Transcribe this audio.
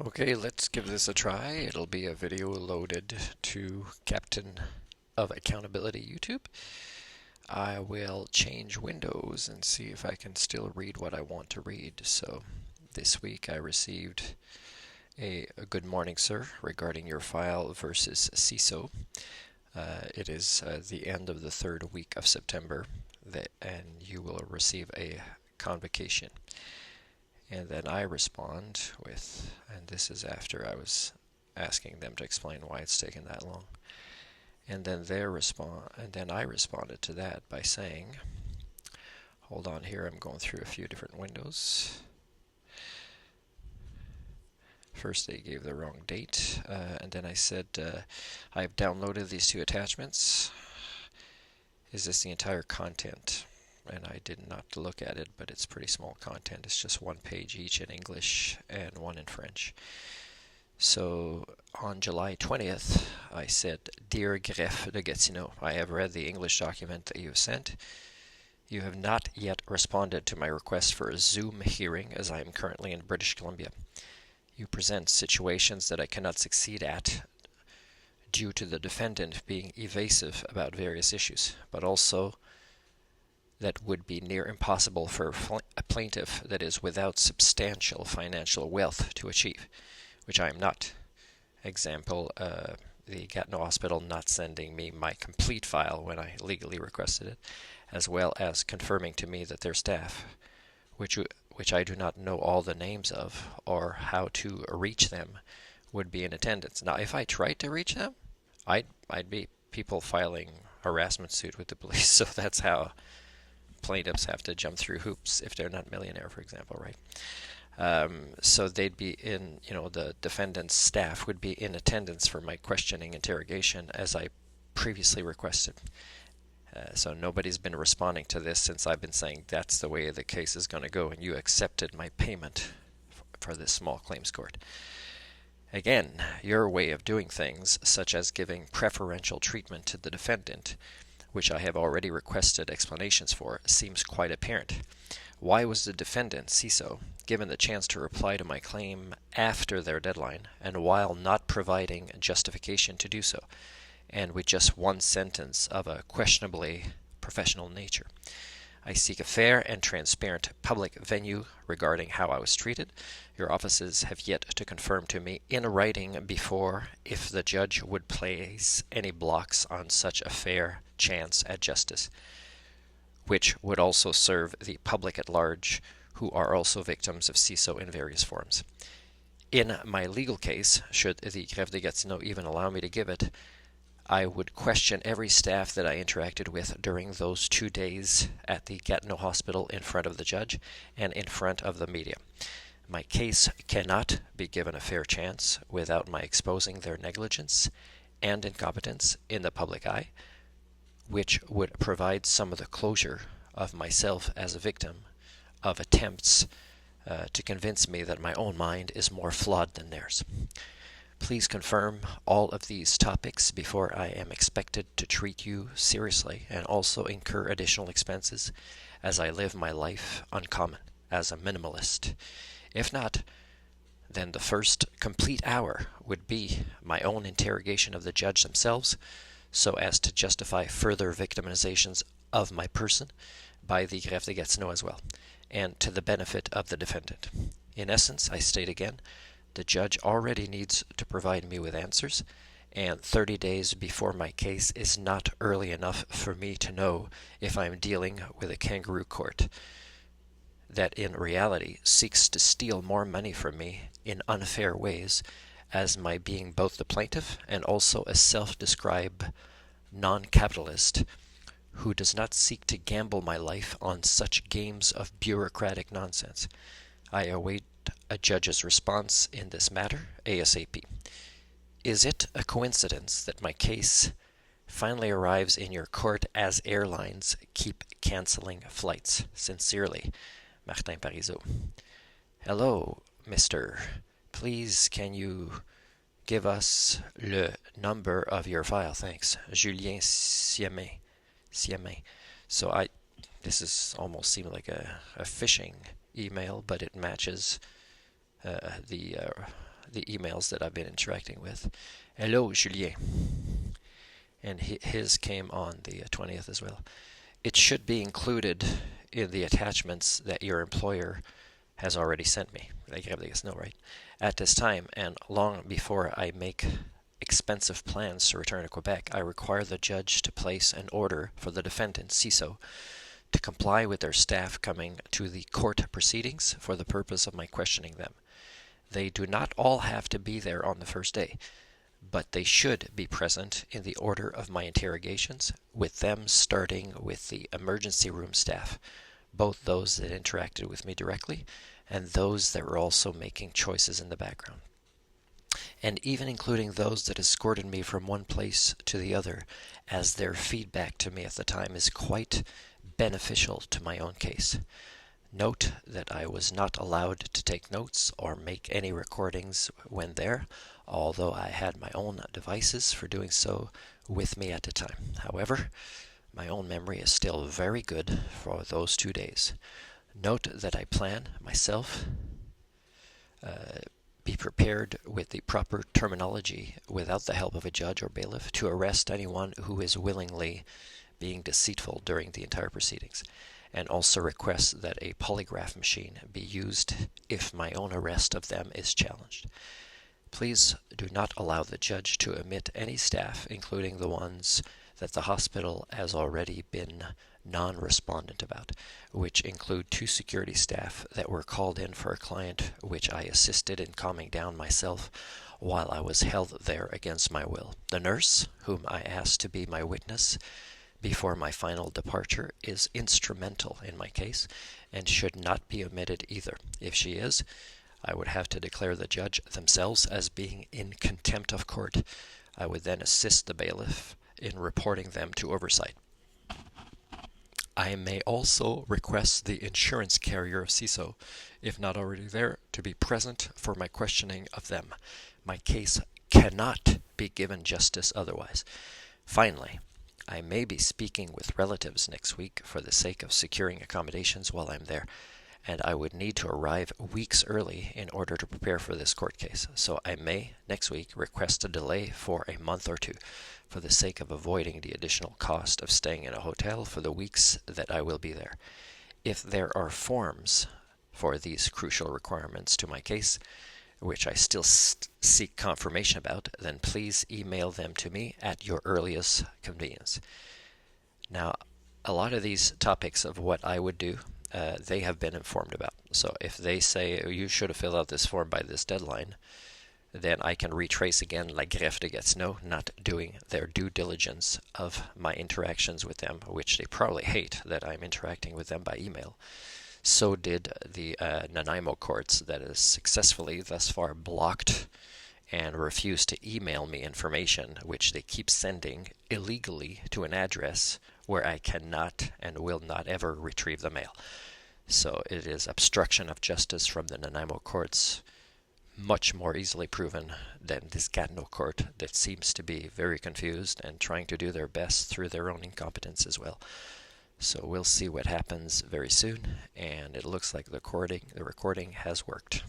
Okay, let's give this a try. It'll be a video loaded to Captain of Accountability YouTube. I will change windows and see if I can still read what I want to read. So this week I received a good morning, sir, regarding your file versus CISSSO. It is the end of the third week of September, and you will receive a convocation. And then I respond with, and this is after I was asking them to explain why it's taken that long. And then I responded to that by saying, hold on here, I'm going through a few different windows. First they gave the wrong date, and then I said, I've downloaded these two attachments. Is this the entire content? And I did not look at it, but it's pretty small content. It's just one page each in English and one in French. So on July 20th, I said, Dear Greffe de Gatineau, I have read the English document that you have sent. You have not yet responded to my request for a Zoom hearing, as I am currently in British Columbia. You present situations that I cannot succeed at due to the defendant being evasive about various issues, but also that would be near impossible for a plaintiff that is without substantial financial wealth to achieve, which I am not. Example, the Gatineau Hospital not sending me my complete file when I legally requested it, as well as confirming to me that their staff, which I do not know all the names of or how to reach them, would be in attendance. Now, if I tried to reach them, I'd be people filing harassment suit with the police. So that's how plaintiffs have to jump through hoops if they're not millionaire, for example, right? So they'd be in, the defendant's staff would be in attendance for my questioning interrogation as I previously requested. So nobody's been responding to this since I've been saying that's the way the case is going to go, and you accepted my payment for this small claims court. Again, your way of doing things, such as giving preferential treatment to the defendant, which I have already requested explanations for, seems quite apparent. Why was the defendant, CISSSO, given the chance to reply to my claim after their deadline, and while not providing justification to do so, and with just one sentence of a questionably professional nature? I seek a fair and transparent public venue regarding how I was treated. Your offices have yet to confirm to me in writing before if the judge would place any blocks on such a fair chance at justice, which would also serve the public at large, who are also victims of CISSSO in various forms. In my legal case, should the Greffe de Gatineau even allow me to give it, I would question every staff that I interacted with during those 2 days at the Gatineau Hospital in front of the judge and in front of the media. My case cannot be given a fair chance without my exposing their negligence and incompetence in the public eye, which would provide some of the closure of myself as a victim of attempts to convince me that my own mind is more flawed than theirs. Please confirm all of these topics before I am expected to treat you seriously and also incur additional expenses as I live my life uncommon as a minimalist. If not, then the first complete hour would be my own interrogation of the judge themselves, so as to justify further victimizations of my person by the Greffe de Gatineau as well, and to the benefit of the defendant. In essence, I state again, the judge already needs to provide me with answers, and 30 days before my case is not early enough for me to know if I'm dealing with a kangaroo court that in reality seeks to steal more money from me in unfair ways, as my being both the plaintiff and also a self-described non-capitalist who does not seek to gamble my life on such games of bureaucratic nonsense. I await a judge's response in this matter ASAP. Is it a coincidence that my case finally arrives in your court as airlines keep canceling flights? Sincerely, Martin Parizeau. Hello, Mr. Please, can you give us le number of your file? Thanks. Julien Siamet. So this is almost seemed like a phishing email, but it matches the the emails that I've been interacting with. Hello, Julien. And his came on the 20th as well. It should be included in the attachments that your employer has already sent me. Like Greffe de Gatineau, right? At this time, and long before I make expensive plans to return to Quebec, I require the judge to place an order for the defendant, CISSSO, to comply with their staff coming to the court proceedings for the purpose of my questioning them. They do not all have to be there on the first day, but they should be present in the order of my interrogations, with them starting with the emergency room staff, both those that interacted with me directly and those that were also making choices in the background, and even including those that escorted me from one place to the other, as their feedback to me at the time is quite beneficial to my own case. Note that I was not allowed to take notes or make any recordings when there, although I had my own devices for doing so with me at the time. However, my own memory is still very good for those 2 days. Note that I plan myself be prepared with the proper terminology without the help of a judge or bailiff to arrest anyone who is willingly being deceitful during the entire proceedings, and also request that a polygraph machine be used if my own arrest of them is challenged. Please do not allow the judge to omit any staff, including the ones that the hospital has already been non-respondent about, which include 2 security staff that were called in for a client which I assisted in calming down myself while I was held there against my will. The nurse, whom I asked to be my witness before my final departure, is instrumental in my case and should not be omitted either. If she is, I would have to declare the judge themselves as being in contempt of court. I would then assist the bailiff in reporting them to oversight. I may also request the insurance carrier of CISSSO, if not already there, to be present for my questioning of them. My case cannot be given justice otherwise. Finally, I may be speaking with relatives next week for the sake of securing accommodations while I'm there, and I would need to arrive weeks early in order to prepare for this court case. So I may, next week, request a delay for a month or 2 for the sake of avoiding the additional cost of staying in a hotel for the weeks that I will be there. If there are forms for these crucial requirements to my case, which I still seek confirmation about, then please email them to me at your earliest convenience. Now, a lot of these topics of what I would do, they have been informed about. So if they say, oh, you should have filled out this form by this deadline, then I can retrace again, like Greffe de Gatineau, not doing their due diligence of my interactions with them, which they probably hate that I'm interacting with them by email. So did the Nanaimo courts that has successfully thus far blocked and refused to email me information which they keep sending illegally to an address where I cannot and will not ever retrieve the mail. So it is obstruction of justice from the Nanaimo courts, much more easily proven than this Gatineau court that seems to be very confused and trying to do their best through their own incompetence as well. So we'll see what happens very soon, and it looks like the recording has worked.